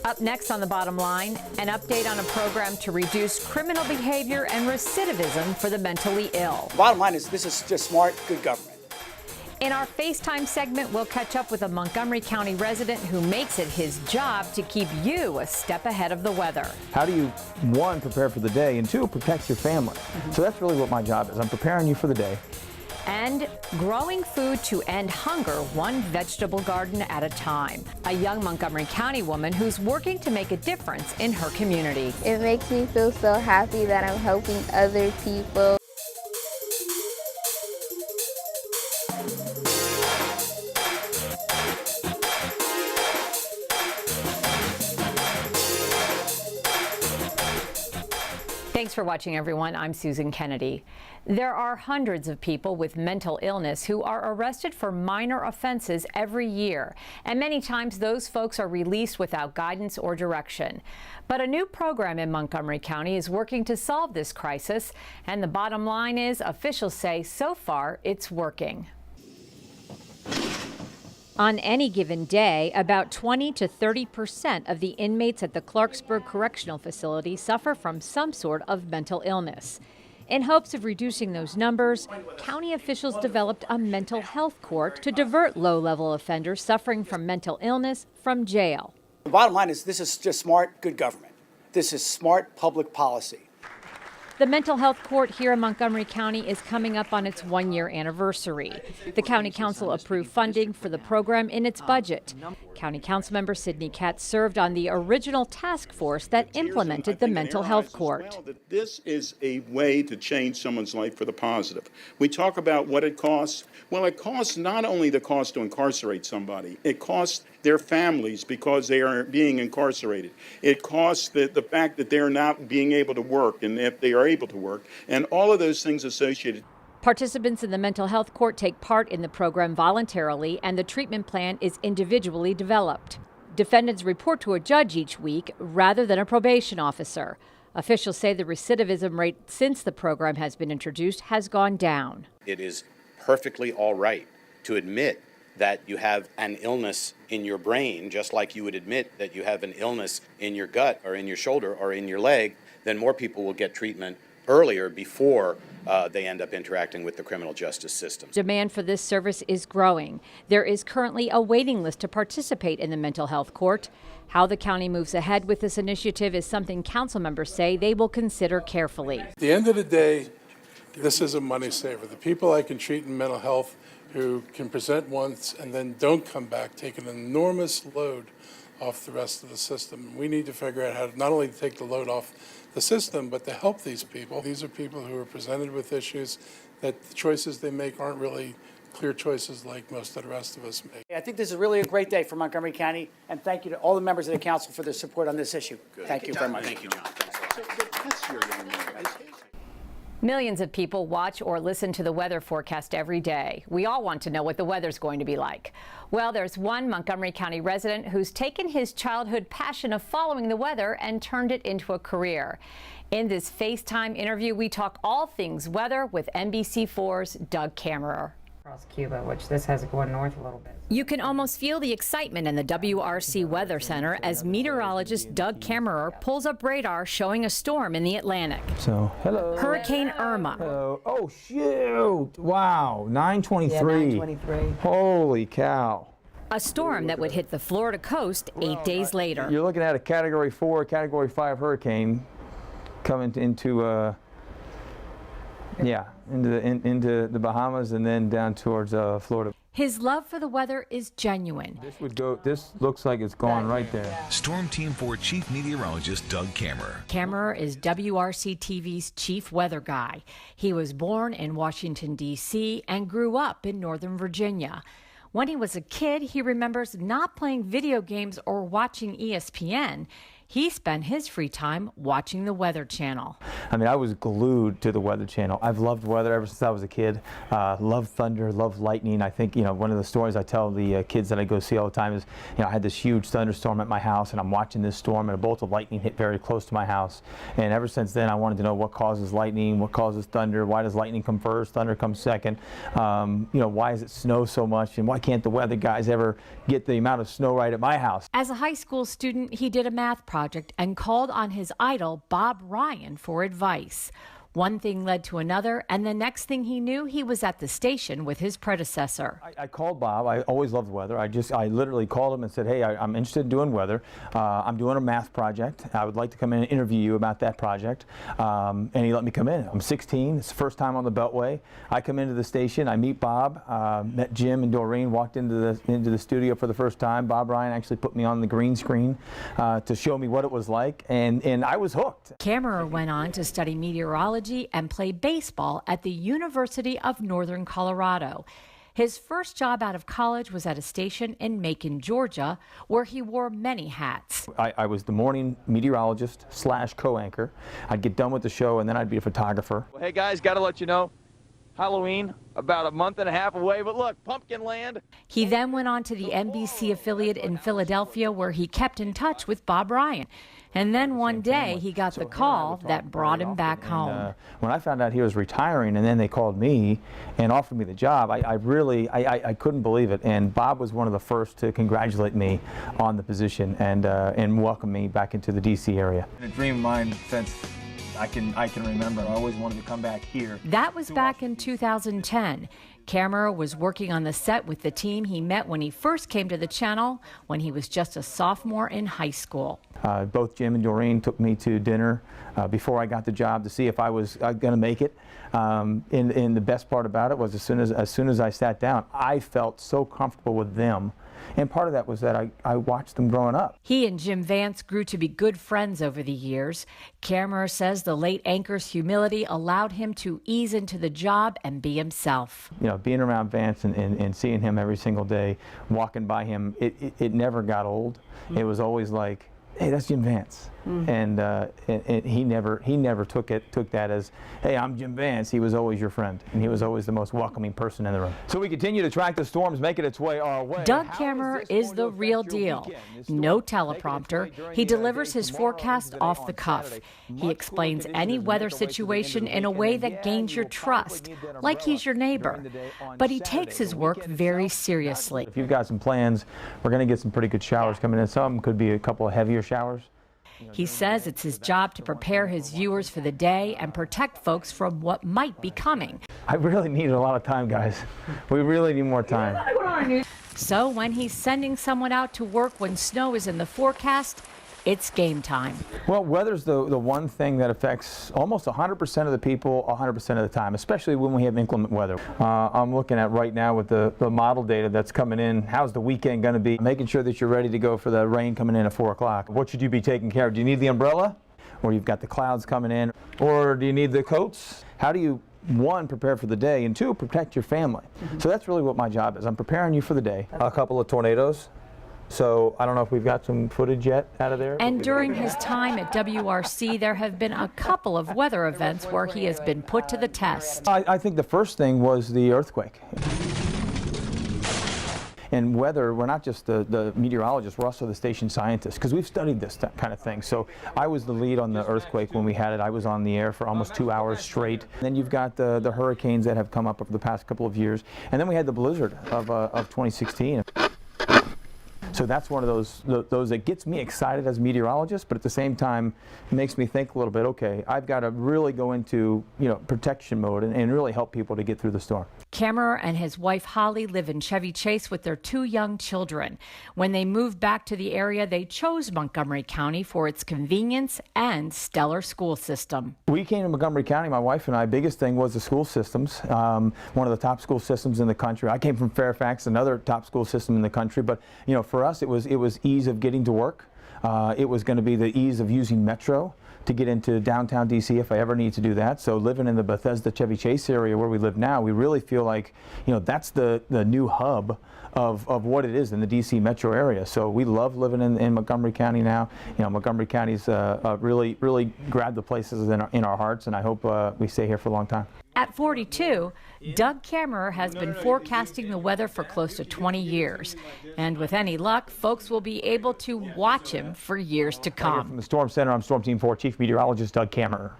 Up next on The Bottom Line, an update on a program to reduce criminal behavior and recidivism for the mentally ill. Bottom line is this is just smart, good government. In our FaceTime segment, we'll catch up with a Montgomery County resident who makes it his job to keep you a step ahead of the weather. How do you, one, prepare for the day, and two, protect your family? So that's really what my job is. I'm preparing you for the day. And growing food to end hunger, one vegetable garden at a time. A young Montgomery County woman who's working to make a difference in her community. It makes me feel so happy that I'm helping other people. Thanks for watching, everyone. I'm Susan Kennedy. There are hundreds of people with mental illness who are arrested for minor offenses every year, and many times those folks are released without guidance or direction. But a new program in Montgomery County is working to solve this crisis, and the bottom line is officials say so far it's working. On any given day, about 20 to 30% of the inmates at the Clarksburg Correctional Facility suffer from some sort of mental illness. In hopes of reducing those numbers, county officials developed a mental health court to divert low-level offenders suffering from mental illness from jail. The bottom line is this is just smart, good government. This is smart public policy. The mental health court here in Montgomery County is coming up on its one-year anniversary. The county council approved funding for the program in its budget. County council member Sidney Katz served on the original task force that implemented the mental health court. This is a way to change someone's life for the positive. We talk about what it costs. Well, it costs not only the cost to incarcerate somebody, it costs their families because they are being incarcerated. It costs the fact that they're not being able to work, and if they are able to work, and all of those things associated. Participants in the mental health court take part in the program voluntarily, and the treatment plan is individually developed. Defendants report to a judge each week rather than a probation officer. Officials say the recidivism rate since the program has been introduced has gone down. It is perfectly all right to admit that you have an illness in your brain, just like you would admit that you have an illness in your gut or in your shoulder or in your leg. Then more people will get treatment earlier before they end up interacting with the criminal justice system. Demand for this service is growing. There is currently a waiting list to participate in the mental health court. How the county moves ahead with this initiative is something council members say they will consider carefully. At the end of the day, this is a money saver. The people I can treat in mental health who can present once and then don't come back take an enormous load off the rest of the system. We need to figure out how to not only take the load off the system, but to help these people. These are people who are presented with issues that the choices they make aren't really clear choices like most of the rest of us make. I think this is really a great day for Montgomery County, and thank you to all the members of the council for their support on this issue. Thank you very much. Thank you, John. Thanks a lot. Millions of people watch or listen to the weather forecast every day. We all want to know what the weather's going to be like. Well, there's one Montgomery County resident who's taken his childhood passion of following the weather and turned it into a career. In this FaceTime interview, we talk all things weather with NBC4's Doug Kammerer. Across Cuba, which this has going north a little bit. You can almost feel the excitement in the WRC Weather Center as meteorologist Doug Kammerer pulls up radar showing a storm in the Atlantic. So, hello. Hurricane Irma. Hello. Oh, shoot. Wow. 923. Yeah, 923. Holy cow. A storm that would hit the Florida coast 8 days later. You're looking at a Category 4, Category 5 hurricane coming into into the Bahamas and then down towards Florida. His love for the weather is genuine. This looks like it's gone right there. Storm Team 4 Chief Meteorologist Doug Kammerer. Kammerer is WRC-TV's chief weather guy. He was born in Washington, D.C. and grew up in Northern Virginia. When he was a kid, he remembers not playing video games or watching ESPN. He spent his free time watching the Weather Channel. I mean, I was glued to the Weather Channel. I've loved weather ever since I was a kid. Love thunder, love lightning. I think, one of the stories I tell the kids that I go see all the time is, I had this huge thunderstorm at my house, and I'm watching this storm, and a bolt of lightning hit very close to my house. And ever since then, I wanted to know what causes lightning, what causes thunder, why does lightning come first, thunder comes second, why does it snow so much, and why can't the weather guys ever get the amount of snow right at my house? As a high school student, he did a math project and called on his idol, Bob Ryan, for advice. One thing led to another, and the next thing he knew, he was at the station with his predecessor. I called Bob. I always loved weather. I literally called him and said, hey, I'm interested in doing weather. I'm doing a math project. I would like to come in and interview you about that project. And he let me come in. I'm 16. It's the first time on the Beltway. I come into the station. I meet Bob, met Jim and Doreen, walked into the studio for the first time. Bob Ryan actually put me on the green screen to show me what it was like, and I was hooked. Kammerer went on to study meteorology and play baseball at the University of Northern Colorado. His first job out of college was at a station in Macon, Georgia, where he wore many hats. I was the morning meteorologist / co-anchor. I'd get done with the show, and then I'd be a photographer. Well, hey guys, got to let you know, Halloween about a month and a half away, but look, Pumpkinland. He then went on to the NBC affiliate in Philadelphia, where he kept in touch with Bob Ryan. And then one day he got the call that brought him back home. When I found out he was retiring, and then they called me and offered me the job, I couldn't believe it. And Bob was one of the first to congratulate me on the position and welcome me back into the DC area. A dream of mine since I can remember. I always wanted to come back here. That was back in 2010. Kammerer was working on the set with the team he met when he first came to the channel when he was just a sophomore in high school. Both Jim and Doreen took me to dinner before I got the job to see if I was going to make it. And the best part about it was as soon as I sat down, I felt so comfortable with them. And part of that was that I watched them growing up. He and Jim Vance grew to be good friends over the years. Kammerer says the late anchor's humility allowed him to ease into the job and be himself. Being around Vance and seeing him every single day, walking by him, it never got old. It was always like, hey, that's Jim Vance. And he never took that as, hey, I'm Jim Vance. He was always your friend, and he was always the most welcoming person in the room. So we continue to track the storms making its way our way. Doug Kammerer is the real deal. No teleprompter. He delivers his forecast off the cuff. He explains any weather situation in a way that gains your trust, like he's your neighbor. But he takes his work very seriously. If you've got some plans, we're going to get some pretty good showers coming in. Some could be a couple of heavier showers. He says it's his job to prepare his viewers for the day and protect folks from what might be coming. I really need a lot of time, guys. We really need more time. So when he's sending someone out to work when snow is in the forecast, it's game time. Well, weather's the one thing that affects almost 100% of the people 100% of the time, especially when we have inclement weather. I'm looking at right now with the model data that's coming in. How's the weekend going to be? Making sure that you're ready to go for the rain coming in at 4 o'clock. What should you be taking care of? Do you need the umbrella? Or you've got the clouds coming in? Or do you need the coats? How do you, one, prepare for the day, and two, protect your family? So that's really what my job is. I'm preparing you for the day. A couple of tornadoes. So I don't know if we've got some footage yet out of there. And during his time at WRC, there have been a couple of weather events where he has been put to the test. I think the first thing was the earthquake. And weather, we're not just the meteorologists, we're also the station scientists, because we've studied this kind of thing. So I was the lead on the earthquake when we had it. I was on the air for almost 2 hours straight. And then you've got the hurricanes that have come up over the past couple of years. And then we had the blizzard of 2016. So that's one of those that gets me excited as a meteorologist, but at the same time makes me think a little bit, okay, I've got to really go into protection mode and really help people to get through the storm. Kammerer and his wife Holly live in Chevy Chase with their 2 young children. When they moved back to the area, they chose Montgomery County for its convenience and stellar school system. We came to Montgomery County, my wife and I. Biggest thing was the school systems. One of the top school systems in the country. I came from Fairfax, another top school system in the country, but for us it was ease of getting to work. It was going to be the ease of using Metro to get into downtown DC if I ever need to do that. So living in the Bethesda Chevy Chase area where we live now, we really feel like that's the new hub of what it is in the DC metro area. So we love living in Montgomery County now. You know, Montgomery County's really grabbed the places in our hearts, and I hope we stay here for a long time. At 42, Doug Kammerer has been forecasting the weather for close to 20 years. And with any luck, folks will be able to watch him for years to come. From the Storm Center, I'm Storm Team 4 Chief Meteorologist Doug Kammerer.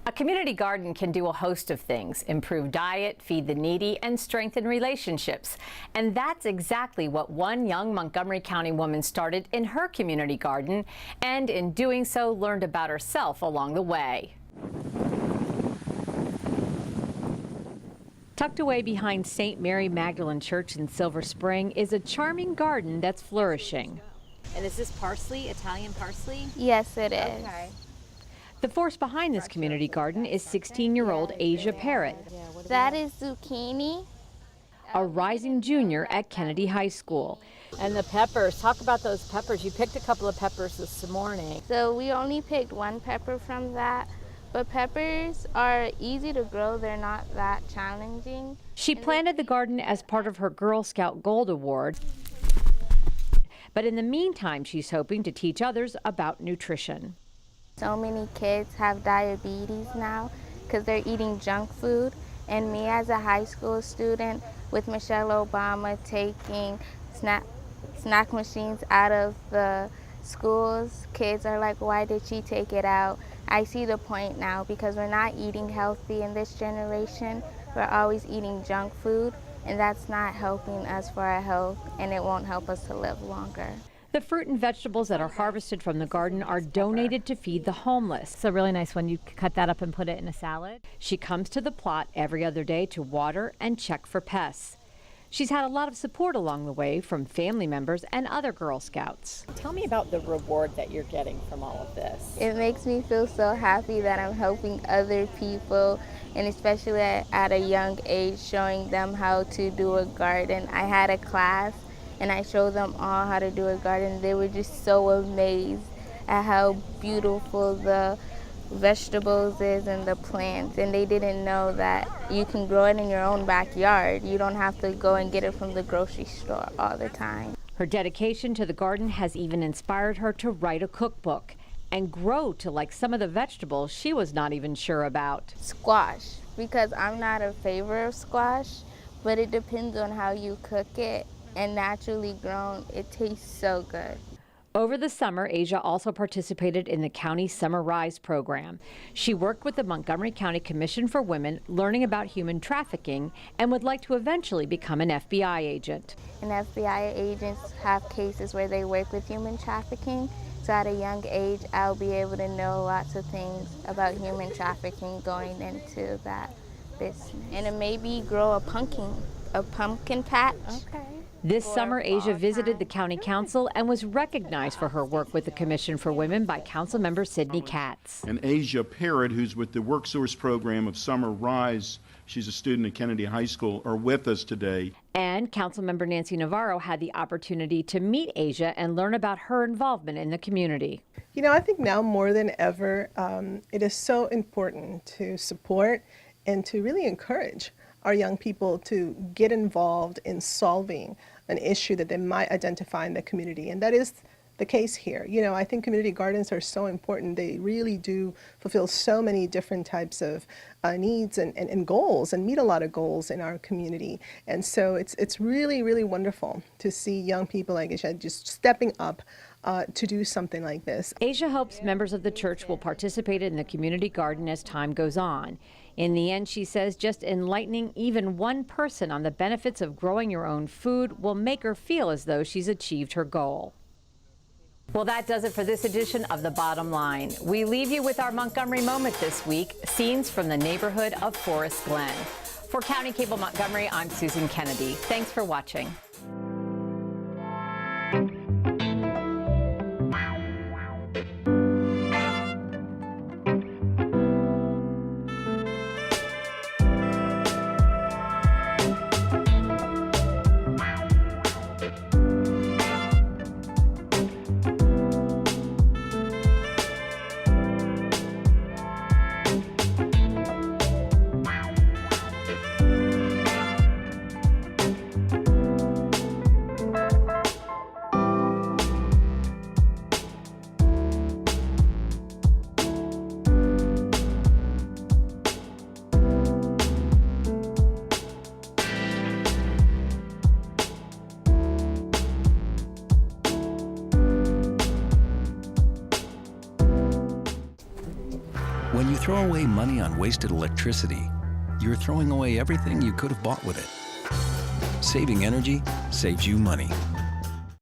A community garden can do a host of things: improve diet, feed the needy, and strengthen relationships. And that's exactly what one young Montgomery County woman started in her community garden, and in doing so learned about herself along the way. Tucked away behind St. Mary Magdalene Church in Silver Spring is a charming garden that's flourishing. And is this parsley, Italian parsley? Yes, it is. Okay. The force behind this community garden is 16-year-old Asia Parrott, That is zucchini. a rising junior at Kennedy High School. And the peppers, talk about those peppers. You picked a couple of peppers this morning. So we only picked one pepper from that, but peppers are easy to grow. They're not that challenging. She planted the garden as part of her Girl Scout Gold Award. But in the meantime, she's hoping to teach others about nutrition. So many kids have diabetes now because they're eating junk food. And me as a high school student, with Michelle Obama taking snack machines out of the schools, kids are like, why did she take it out? I see the point now, because we're not eating healthy in this generation. We're always eating junk food, and that's not helping us for our health, and it won't help us to live longer. The fruit and vegetables that are harvested from the garden are donated to feed the homeless. It's a really nice one. You cut that up and put it in a salad. She comes to the plot every other day to water and check for pests. She's had a lot of support along the way from family members and other Girl Scouts. Tell me about the reward that you're getting from all of this. It makes me feel so happy that I'm helping other people, and especially at a young age, showing them how to do a garden. I had a class and I showed them all how to do a garden. They were just so amazed at how beautiful the vegetables is and the plants, and they didn't know that you can grow it in your own backyard. You don't have to go and get it from the grocery store all the time. Her dedication to the garden has even inspired her to write a cookbook and grow to like some of the vegetables she was not even sure about. Squash, because I'm not a favor of squash, but it depends on how you cook it, and naturally grown, it tastes so good. Over the summer, Asia also participated in the County Summer Rise program. She worked with the Montgomery County Commission for Women, learning about human trafficking, and would like to eventually become an FBI agent. And FBI agents have cases where they work with human trafficking. So at a young age, I'll be able to know lots of things about human trafficking going into that business. And maybe grow a pumpkin patch. Okay. This summer, Asia visited the County Council and was recognized for her work with the Commission for Women by Councilmember Sidney Katz. And Asia Parrott, who's with the WorkSource program of Summer Rise, she's a student at Kennedy High School, are with us today. And Councilmember Nancy Navarro had the opportunity to meet Asia and learn about her involvement in the community. You know, I think now more than ever, it is so important to support and to really encourage our young people to get involved in solving an issue that they might identify in the community. And that is the case here. You know, I think community gardens are so important. They really do fulfill so many different types of needs and goals, and meet a lot of goals in our community. And so it's really, really wonderful to see young people like Asia just stepping up to do something like this. Asia hopes members of the church will participate in the community garden as time goes on. In the end, she says, just enlightening even one person on the benefits of growing your own food will make her feel as though she's achieved her goal. Well, that does it for this edition of The Bottom Line. We leave you with our Montgomery moment this week, scenes from the neighborhood of Forest Glen. For County Cable Montgomery, I'm Susan Kennedy. Thanks for watching. throw away money on wasted electricity, you're throwing away everything you could have bought with it. Saving energy saves you money.